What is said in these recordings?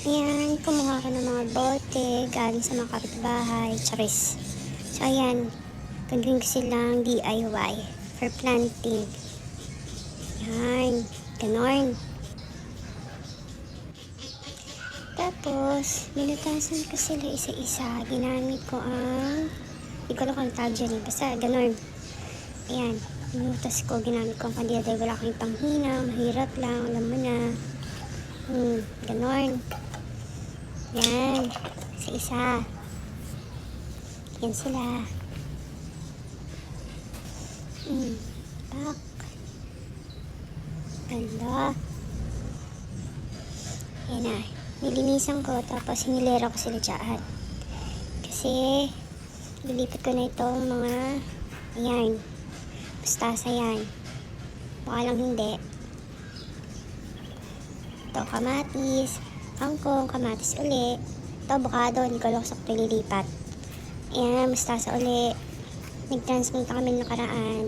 Ayan, kumuha ko ng mga bote galing sa mga kapitbahay. Charis. So, ayan. Gagawin ko silang DIY for planting. Ayan. Ganon. Tapos, minutasan ko sila isa-isa. Ginamit ko ang, hindi ko lang kung tawag dyan eh. Basta, ganon. Ayan. Minutas ko, ginamit ko ang kandila dahil wala akong panghina. Mahirap lang. Alam mo na. Ganon. Yan. Isa-isa. Yan sila. Pak. Ganda. Yan na. Nilinisan ko, tapos hinilera ko sila dyan. Kasi, lilipat ko na itong mga, ayan, mustasa yan. Baka lang hindi. Ito, kamatis, kangkong, kamatis uli. Ito, avocado, hindi ko lang sakto nilipat. Ayan, mustasa uli. Nag-transplant kami nakaraan.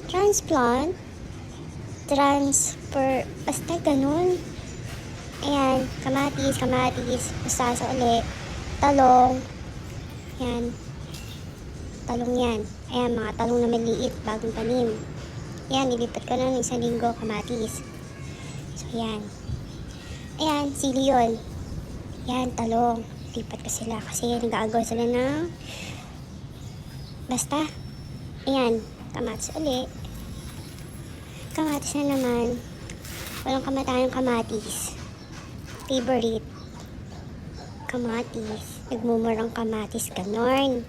Transplant? Transfer, basta ganun. Ayan, kamatis, mustasa uli, talong, yan, talong yan. Ayan, mga talong na maliit, bagong tanim. Ayan, nilipat ko na ng 1 linggo, kamatis. So, ayan. Ayan, sili yun. Ayan, talong. Lipat ko sila kasi nag-aagaw sila ng basta. Ayan, kamatis uli. Kamatis na naman. Walang kamatayang kamatis. Favorite. Kamatis. Nagmumurang kamatis. Ganon.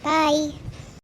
Bye!